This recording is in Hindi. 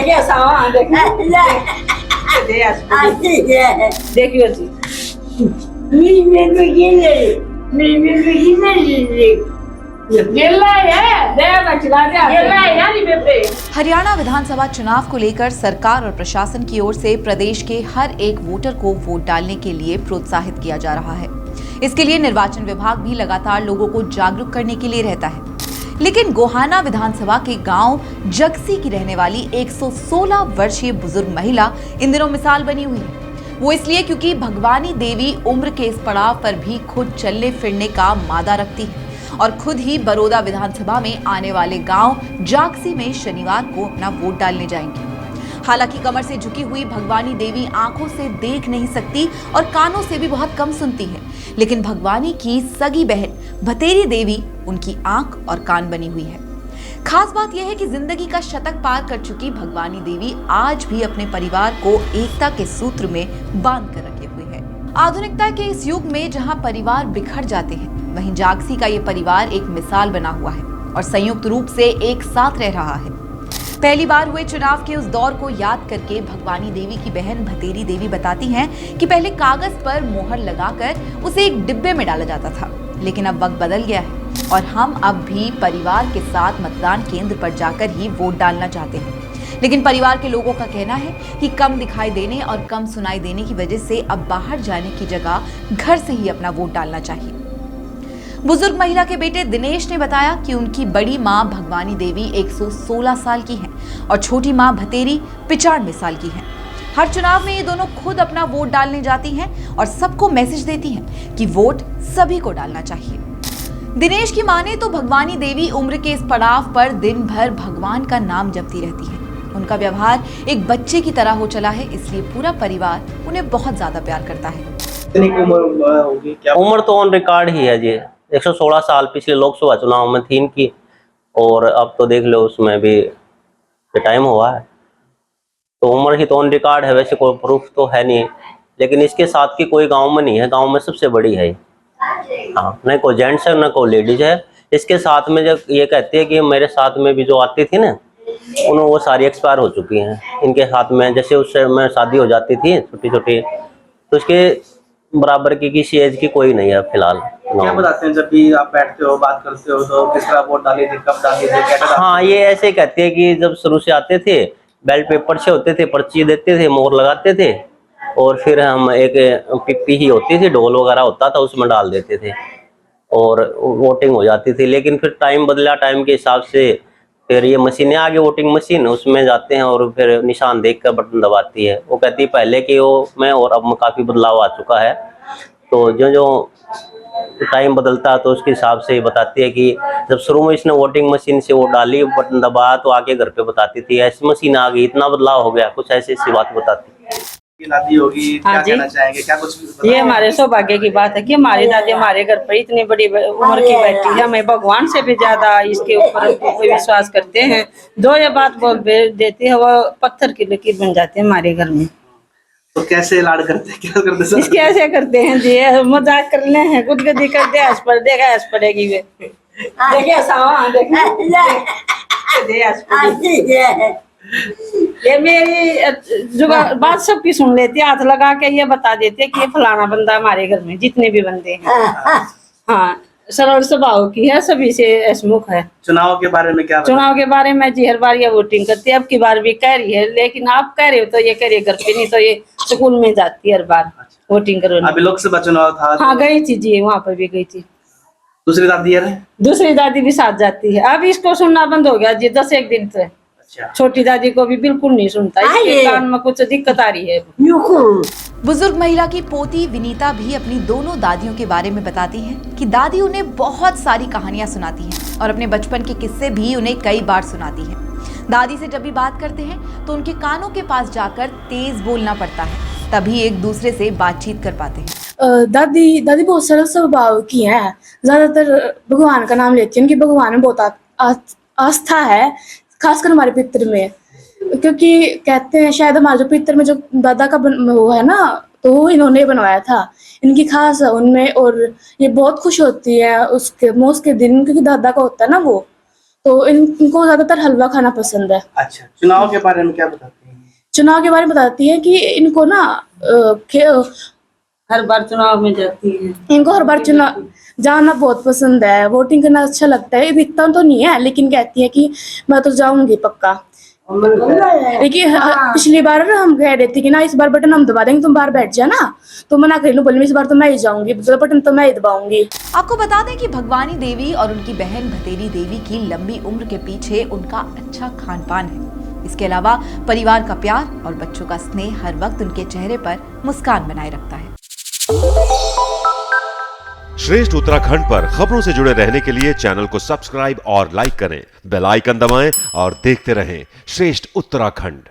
देखियो जी हरियाणा विधानसभा चुनाव को लेकर सरकार और प्रशासन की ओर से प्रदेश के हर एक वोटर को वोट डालने के लिए प्रोत्साहित किया जा रहा है। इसके लिए निर्वाचन विभाग भी लगातार लोगों को जागरूक करने के लिए रहता है। लेकिन गोहाना विधानसभा के गांव जगसी की रहने वाली 116 वर्षीय बुजुर्ग महिला इन दिनों मिसाल बनी हुई है। वो इसलिए क्योंकि भगवानी देवी उम्र के इस पड़ाव पर भी खुद चलने फिरने का मादा रखती है और खुद ही बड़ौदा विधानसभा में आने वाले गांव जागसी में शनिवार को अपना वोट डालने जाएंगे। हालांकि कमर से झुकी हुई भगवानी देवी आंखों से देख नहीं सकती और कानों से भी बहुत कम सुनती है, लेकिन भगवानी की सगी बहन भतेरी देवी उनकी आंख और कान बनी हुई है। खास बात यह है कि जिंदगी का शतक पार कर चुकी भगवानी देवी आज भी अपने परिवार को एकता के सूत्र में बांध कर रखे हुए है। आधुनिकता के इस युग में जहां परिवार बिखर जाते हैं, वहीं जागसी का ये परिवार एक मिसाल बना हुआ है और संयुक्त रूप से एक साथ रह रहा है। पहली बार हुए चुनाव के उस दौर को याद करके भगवानी देवी की बहन भतेरी देवी बताती हैं कि पहले कागज पर मोहर लगाकर उसे एक डिब्बे में डाला जाता था, लेकिन अब वक्त बदल गया है और हम अब भी परिवार के साथ मतदान केंद्र पर जाकर ही वोट डालना चाहते हैं। लेकिन परिवार के लोगों का कहना है कि कम दिखाई देने और कम सुनाई देने की वजह से अब बाहर जाने की जगह घर से ही अपना वोट डालना चाहिए। बुजुर्ग महिला के बेटे दिनेश ने बताया कि उनकी बड़ी मां भगवानी देवी 116 साल की हैं और छोटी मां भतेरी 95 साल की हैं। हर चुनाव में ये दोनों खुद अपना वोट डालने जाती हैं और सबको मैसेज देती हैं कि वोट सभी को डालना चाहिए। दिनेश की माने तो भगवानी देवी उम्र के इस पड़ाव पर दिन भर भगवान का नाम जपती रहती है। उनका व्यवहार एक बच्चे की तरह हो चला है, इसलिए पूरा परिवार उन्हें बहुत ज्यादा प्यार करता है। उम्र तो ऑन रिकॉर्ड ही है जी, 116 साल पिछले लोकसभा चुनाव में थी इनकी, और अब तो देख लो उसमें भी टाइम हुआ है, तो उम्र ही तो ऑन रिकॉर्ड है। वैसे कोई प्रूफ तो है नहीं, लेकिन इसके साथ की कोई गांव में नहीं है, गांव में सबसे बड़ी है। हाँ, न कोई जेंट्स है न कोई लेडीज है। इसके साथ में जब ये कहती है कि मेरे साथ में भी जो आती थी ना, उन्होंने वो सारी एक्सपायर हो चुकी हैं। इनके साथ में जैसे उससे में शादी हो जाती थी छोटी छोटी, तो उसके बराबर की किसी एज की कोई नहीं है फिलहाल। क्या बताते हैं जब भी आप बैठते हो बात करते हो तो किस तरह वोट डाली थी, कब डाली थी? हाँ, ये ऐसे कहते हैं कि जब शुरू से आते थे बैलेट पेपर से होते थे, पर्ची देते थे, मोहर लगाते थे, और फिर हम एक पिप्पी ही होती थी, ढोल वगैरह होता था, उसमें डाल देते थे और वोटिंग हो जाती थी। लेकिन फिर टाइम बदला, टाइम के हिसाब से फिर ये मशीनें आ गई, वोटिंग मशीन, उसमें जाते हैं और फिर निशान देख कर बटन दबाती है। वो कहती है पहले की वो में और अब में काफ़ी बदलाव आ चुका है, तो जो जो टाइम बदलता है तो उसके हिसाब से बताती है कि जब शुरू में इसने वोटिंग मशीन से वो डाली, बटन दबाया, तो आके घर पे बताती थी ऐसी मशीन आ गई, इतना बदलाव हो गया, कुछ ऐसी बात बताती है। दादी होगी, क्या कहना चाहेंगे, क्या कुछ? ये हमारे सौभाग्य की बात है कि हमारी दादी हमारे घर पर इतनी बड़ी उम्र की बैठी है। हमें भगवान से भी ज्यादा इसके ऊपर विश्वास करते हैं। दो ये बात बोल देती है, वो पत्थर की लकीर बन जाती है हमारे घर में। तो कैसे लाड करते हैं, क्या करते हैं? इसके ऐसे करते हैं जी, मजाक कर ले हैं, गुदगुदी कर दे, हंस पड़ देगा, हंस पड़ेगी वे। देखिए सावा, ये मेरी जो बात सबकी सुन लेती है, हाथ लगा के ये बता देते कि ये फलाना बंदा हमारे घर में, जितने भी बंदे हैं। हाँ, सरल स्वभाव की है, सभी से हंसमुख है। चुनाव के बारे में क्या? चुनाव के बारे में जी हर बार ये वोटिंग करती है, अब की बार भी कह रही है, लेकिन आप कह रहे हो तो ये कह रही है घर पे, नहीं तो ये स्कूल में जाती है हर बार वोटिंग करने। अभी लोकसभा चुनाव था? हाँ, गई थी जी, वहाँ पर भी गई थी। दूसरी दादी है? दूसरी दादी भी साथ जाती है। अब इसको सुनना बंद हो गया जी 10-1 दिन से। छोटी दादी को भी बिल्कुल नहीं सुनता, इसके कान में कुछ दिक्कत आ रही है। बुजुर्ग महिला की पोती विनीता भी अपनी दोनों दादियों के बारे में बताती हैं कि दादी उन्हें बहुत सारी कहानियां सुनाती हैं और अपने बचपन के किस्से भी उन्हें कई बार सुनाती हैं। दादी से जब भी बात करते हैं तो उनके कानों के पास जाकर तेज बोलना पड़ता है, तभी एक दूसरे से बातचीत कर पाते हैं। दादी बहुत सरल स्वभाव की है, ज्यादातर भगवान का नाम लेती है। उनकी भगवान में बहुत आस्था है, खासकर हमारे पितर में, क्योंकि कहते हैं शायद हमारे जो पितर में जो दादा का वो है ना, तो वो इन्होंने बनवाया था। इनकी खास है उनमें, और ये बहुत खुश होती है उसके मौत के दिन, क्योंकि दादा का होता है ना वो, तो इनको ज्यादातर हलवा खाना पसंद है। अच्छा, चुनाव के बारे में क्या बताते हैं? चुनाव के बारे में बताती है कि इनको ना हर बार चुनाव में जाती है। इनको हर बार चुनाव जाना बहुत पसंद है, वोटिंग करना अच्छा लगता है। दिखता तो नहीं है लेकिन कहती है कि मैं तो जाऊंगी पक्का। लेकिन पिछली बार ना हम कह रहे थे कि ना इस बार बटन हम दबा देंगे, तुम बाहर बैठ जाना, तो मना कर बोली इस बार तो मैं ही जाऊंगी, बटन तो मैं ही दबाऊंगी। आपको बता दें कि भगवानी देवी और उनकी बहन भतेरी देवी की लंबी उम्र के पीछे उनका अच्छा खान पान है। इसके अलावा परिवार का प्यार और बच्चों का स्नेह हर वक्त उनके चेहरे पर मुस्कान बनाए रखता है। श्रेष्ठ उत्तराखंड पर खबरों से जुड़े रहने के लिए चैनल को सब्सक्राइब और लाइक करें, बेल आइकन दबाएं और देखते रहें श्रेष्ठ उत्तराखंड।